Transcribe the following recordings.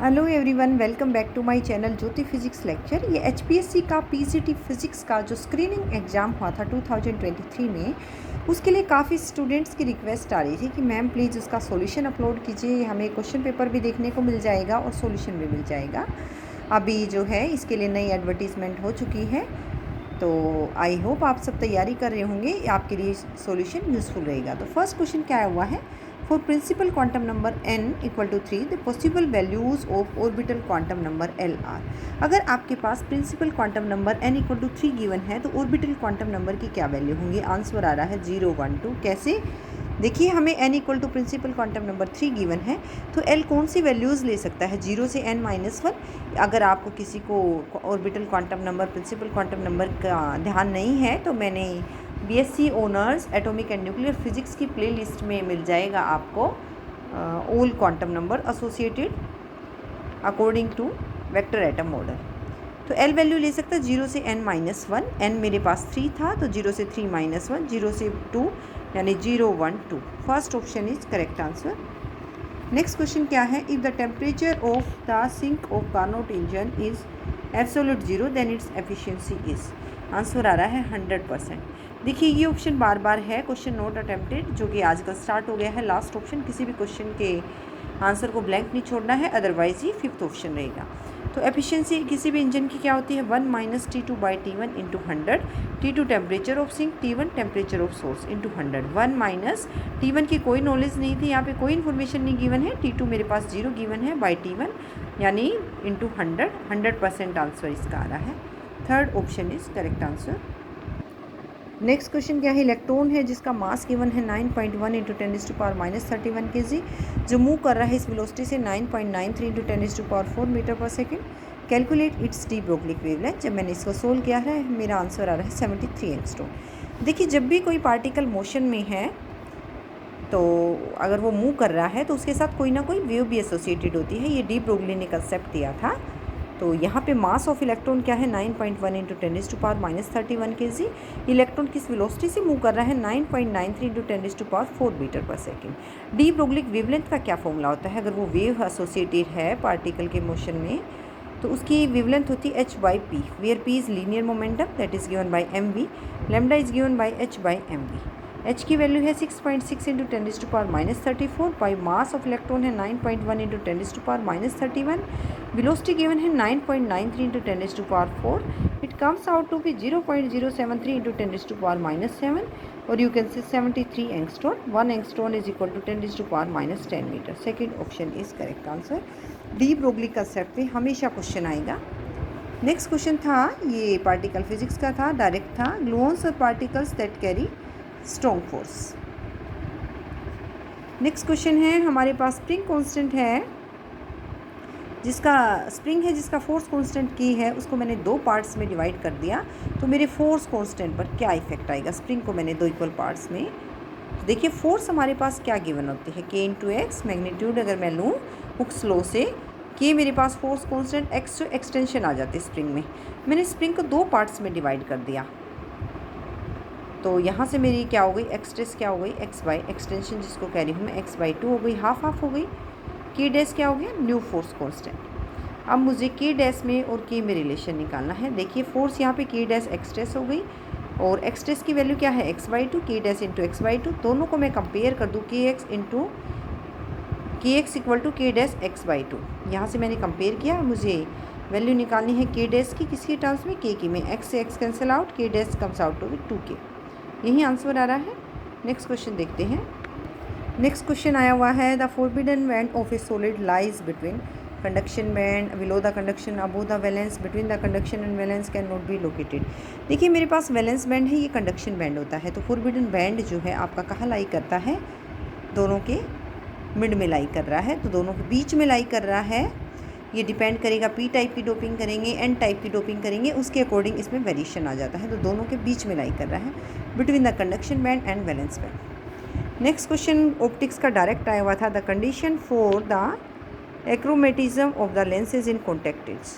Hello everyone, welcome back to my channel Jyoti physics lecture. ये HPSC का PCT physics का जो स्क्रीनिंग एग्ज़ाम हुआ था 2023 में, उसके लिए काफ़ी स्टूडेंट्स की रिक्वेस्ट आ रही थी कि मैम प्लीज़ उसका सॉल्यूशन अपलोड कीजिए, हमें क्वेश्चन पेपर भी देखने को मिल जाएगा और सॉल्यूशन भी मिल जाएगा। अभी जो है इसके लिए नई एडवर्टीज़मेंट हो चुकी है, तो आई होप आप सब तैयारी कर रहे होंगे, आपके लिए सॉल्यूशन यूज़फुल रहेगा। तो फर्स्ट क्वेश्चन क्या हुआ है, for principal quantum number n equal to 3 the possible values of orbital quantum number l are। अगर आपके पास principal quantum number n equal to 3 given है तो ऑर्बिटल क्वांटम नंबर की क्या वैल्यू होंगी। आंसर आ रहा है 0 1 2। कैसे, देखिए हमें n equal to principal quantum number 3 given है तो l कौन सी वैल्यूज़ ले सकता है, 0 से n माइनस 1। अगर आपको किसी को orbital quantum number principal quantum number का ध्यान नहीं है तो मैंने BSc honours atomic and nuclear physics की प्लेलिस्ट में मिल जाएगा आपको all quantum number associated according to vector atom model. तो एल वैल्यू ले सकता है 0 से n माइनस 1। n मेरे पास 3 था तो 0 से 3 माइनस 1, 0 से 2 यानी 0 1 2। First option is correct answer. Next question क्या है, if the temperature of the sink of Carnot engine is absolute 0 then its efficiency is. Answer आ रहा है 100%। देखिए ये ऑप्शन बार बार है, क्वेश्चन नोट अटेम्प्टेड, जो कि आज का स्टार्ट हो गया है। लास्ट ऑप्शन, किसी भी क्वेश्चन के आंसर को ब्लैंक नहीं छोड़ना है, अदरवाइज ही फिफ्थ ऑप्शन रहेगा। तो एफिशिएंसी किसी भी इंजन की क्या होती है, 1 minus T2 by T1 into 100। T2 temperature of sink, T1 temperature of source into 100। 1 minus T1 की कोई नॉलेज नहीं थी, यहाँ पे कोई इन्फॉर्मेशन नहीं गिवन है। T2 मेरे पास 0 गिवन है बाई T1 यानी इंटू 100। 100% आंसर इसका आ रहा है। Third option is correct answer. Next question क्या है, इलेक्ट्रॉन है जिसका मास गिवन है 9.1 इंटू 10⁻31 kg, जो मूव कर रहा है इस वेलोसिटी से 9.93 into 10⁴ metre per second. Calculate its D Broglie wavelength. जब मैंने इसको सोल्व किया है मेरा आंसर आ रहा है 73 एंगस्ट्रॉम। देखिए जब भी कोई पार्टिकल मोशन में है तो अगर वो मूव कर रहा है तो उसके साथ कोई ना कोई वेव भी एसोसिएटेड होती है। ये डी ब्रोगली ने कंसेप्ट दिया था। तो यहाँ पे मास ऑफ इलेक्ट्रॉन क्या है, 9.1 इंटू 10⁻31 kg। इलेक्ट्रॉन किस वेलोसिटी से मूव कर रहा है, 9.93 into 10⁴ metre per second. De Broglie wavelength का क्या फॉर्मूला होता है, अगर वो वेव एसोसिएटेड है पार्टिकल के मोशन में तो उसकी वेवलेंथ होती है h by P, where p is linear momentum that is given by mv, lambda is given by h by mv। h की वैल्यू है 6.6 into 10⁻34 by mass of electron है 9.1 इंटू 10⁻31। वेलोसिटी गिवन है 9.93 into 10⁴। It comes out to be 0.073 into 10⁻7 और you can say 73 angstrom. 1 angstrom is equal to 10⁻10 metre. Second option is correct answer. De Broglie concept में हमेशा question आएगा। Next question था, ये particle physics का था, direct था। ग्लूऑन्स और particles that carry strong force. Next question है हमारे पास, स्प्रिंग कांस्टेंट है जिसका फोर्स कांस्टेंट की है उसको मैंने दो पार्ट्स में डिवाइड कर दिया, तो मेरे फोर्स कांस्टेंट पर क्या इफेक्ट आएगा। स्प्रिंग को मैंने दो इक्वल पार्ट्स में, तो देखिए फोर्स हमारे पास क्या गिवन होती है, K इंटू एक्स। मैग्नीट्यूड अगर मैं लूँ हुक्स लॉ से, K मेरे पास फोर्स कांस्टेंट, एक्स जो एक्सटेंशन आ जाती है स्प्रिंग में। मैंने स्प्रिंग को दो पार्ट्स में डिवाइड कर दिया, तो यहाँ से मेरी क्या हो गई, एक्सट्रेस क्या हो गई, एक्स बाई एक्सटेंशन जिसको कह रही हूँ मैं, एक्स बाई 2 हो गई, हाफ हाफ हो गई। के डैश क्या हो गया, न्यू फोर्स कांस्टेंट। अब मुझे के डैश में और के में रिलेशन निकालना है। देखिए फोर्स यहाँ पे के डैश एक्सट्रेस हो गई और एक्सट्रेस की वैल्यू क्या है, एक्स बाई 2, के डैश इंटू एक्स बाई 2। दोनों को मैं कंपेयर कर दूँ, के एक्स इंटू के एक्स इक्वल टू के डैश एक्स बाई 2। यहाँ से मैंने कंपेयर किया, मुझे वैल्यू निकालनी है के डैश की, किसकी टर्म्स में, के की में। एक्स से x cancel out, k dash comes out to be 2k। यही आंसर आ रहा है। नेक्स्ट क्वेश्चन देखते हैं। नेक्स्ट क्वेश्चन आया हुआ है, the forbidden band of A solid lies between conduction band below the conduction above the valence between the conduction and valence can not be located. देखिए मेरे पास वैलेंस बैंड है, ये conduction band होता है। तो फोरबिडन बैंड जो है आपका कहाँ लाई करता है, दोनों के मिड में लाई कर रहा है, तो दोनों के बीच में लाई कर रहा है। ये डिपेंड करेगा, पी टाइप की डोपिंग करेंगे, एन टाइप की डोपिंग करेंगे, उसके अकॉर्डिंग इसमें वेरिएशन आ जाता है। तो दोनों के बीच में लाई कर रहा है, between the conduction band and valence band. Next question optics का डायरेक्ट आया हुआ था, the condition for the achromatism of the lenses in contact is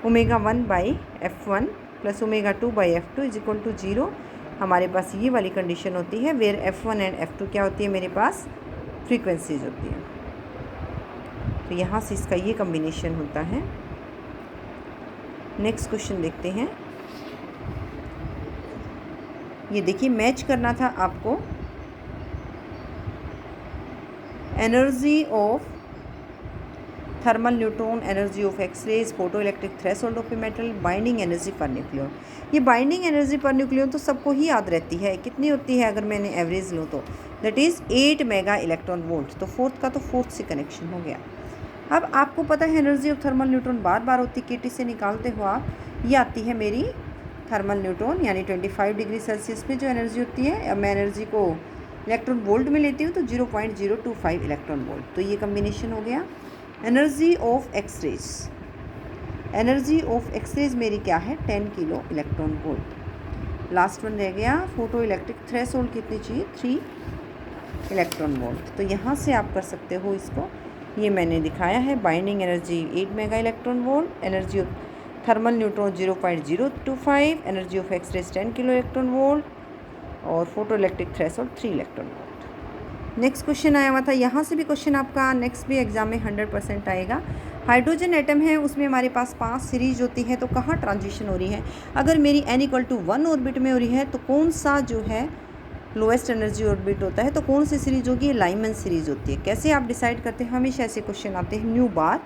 ω1 by f1 plus ω2 by f2 is equal to 0। हमारे पास ये वाली कंडीशन होती है where f1 and f2 क्या होती है, मेरे पास फ्रीक्वेंसीज होती है। तो यहाँ से इसका ये कम्बिनेशन होता है। नेक्स्ट क्वेश्चन देखते हैं। ये देखिए, मैच करना था आपको energy of thermal neutron, energy of X rays, photo electric threshold of a metal, binding energy per nucleon. ये बाइंडिंग एनर्जी पर न्यूक्लियन तो सबको ही याद रहती है, कितनी होती है अगर मैंने एवरेज लूँ तो that is 8 mega electron volt. तो फोर्थ का तो फोर्थ से कनेक्शन हो गया। अब आपको पता है एनर्जी ऑफ थर्मल न्यूट्रॉन बार बार होती है, केटी से निकालते हो आप, ये आती है मेरी थर्मल न्यूट्रॉन यानी 25 डिग्री सेल्सियस पे जो एनर्जी होती है। अब मैं एनर्जी को इलेक्ट्रॉन वोल्ट में लेती हूँ तो 0.025 इलेक्ट्रॉन वोल्ट। तो ये कम्बिनेशन हो गया। Energy of X rays, energy of X rays मेरी क्या है 10 kilo electron volt. Last one रह गया फोटो इलेक्ट्रिक थ्रेशोल्ड कितनी चाहिए 3 इलेक्ट्रॉन वोल्ट। तो यहाँ से आप कर सकते हो इसको, ये मैंने दिखाया है। Binding energy 8 mega electron volt, energy of thermal neutron 0.025, energy of X-rays 10 kilo electron volt और photo electric threshold 3 electron volt. Next question आया हुआ था, यहाँ से भी क्वेश्चन आपका नेक्स्ट भी एग्जाम में 100% आएगा। हाइड्रोजन एटम है, उसमें हमारे पास 5 सीरीज होती है, तो कहाँ ट्रांजिशन हो रही है। अगर मेरी n=1 ऑर्बिट में हो रही है तो कौन सा जो है लोएस्ट एनर्जी ऑर्बिट होता है, तो कौन सी सीरीज होगी, लाइमन सीरीज होती है। कैसे आप डिसाइड करते हैं, हमेशा ऐसे क्वेश्चन आते हैं। न्यू बार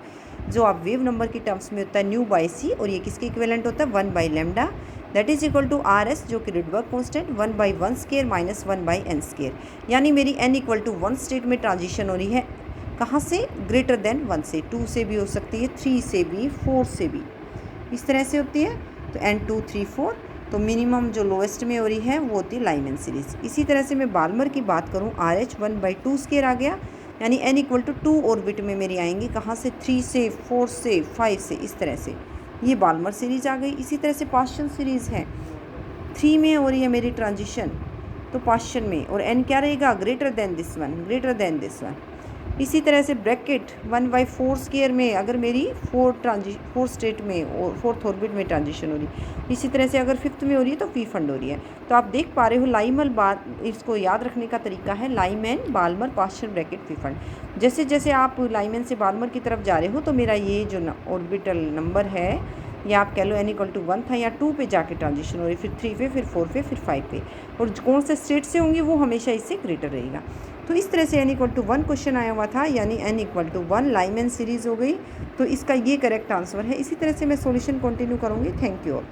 जो आप वेव नंबर की टर्म्स में होता है न्यू बाई सी, और ये किसके इक्विवेलेंट होता है 1 by lambda, that is equal to R S जो कि रिडबर्ग कॉन्स्टेंट 1/1² माइनस 1/n²। यानी मेरी n=1 स्टेट में ट्रांजिशन हो रही है, कहाँ से, ग्रेटर देन 1 से, 2 से भी हो सकती है, 3 से भी, 4 से भी, इस तरह से होती है। तो n2 3 4, तो मिनिमम जो लोएस्ट में हो रही है वो होती है लाइमन सीरीज। इसी तरह से मैं बाल्मर की बात करूँ, RH 1/2² आ गया, यानी n=2 ऑर्बिट में मेरी आएंगी, कहाँ से, 3 से, 4 से, 5 से, इस तरह से ये बाल्मर सीरीज आ गई। इसी तरह से पास्चन सीरीज़ है, 3 में हो रही है मेरी ट्रांजिशन, तो पास्चन में, और n क्या रहेगा, greater than this one, greater than this one. इसी तरह से ब्रैकेट 1/4² में अगर मेरी 4 स्टेट में और 4th ऑर्बिट में ट्रांजिशन हो रही है। इसी तरह से अगर 5th में हो रही है तो पी फंड हो रही है। तो आप देख पा रहे हो लाइमल बार, इसको याद रखने का तरीका है Lyman Balmer Paschen Brackett Pfund. जैसे जैसे आप लाइमन से बाल्मर की तरफ जा रहे हो तो मेरा ये जो ऑर्बिटल नंबर है, या आप कह लो n=1 था, या 2 पे जाके ट्रांजिशन हो रही, फिर 3 पे, फिर 4 पे, फिर 5 पे, और कौन से स्टेट से होंगी वो हमेशा इससे ग्रेटर रहेगा। तो इस तरह से n=1 क्वेश्चन आया हुआ था, यानी n=1 लाइमन सीरीज़ हो गई। तो इसका ये करेक्ट आंसर है। इसी तरह से मैं सॉल्यूशन कंटिन्यू करूँगी। Thank you all.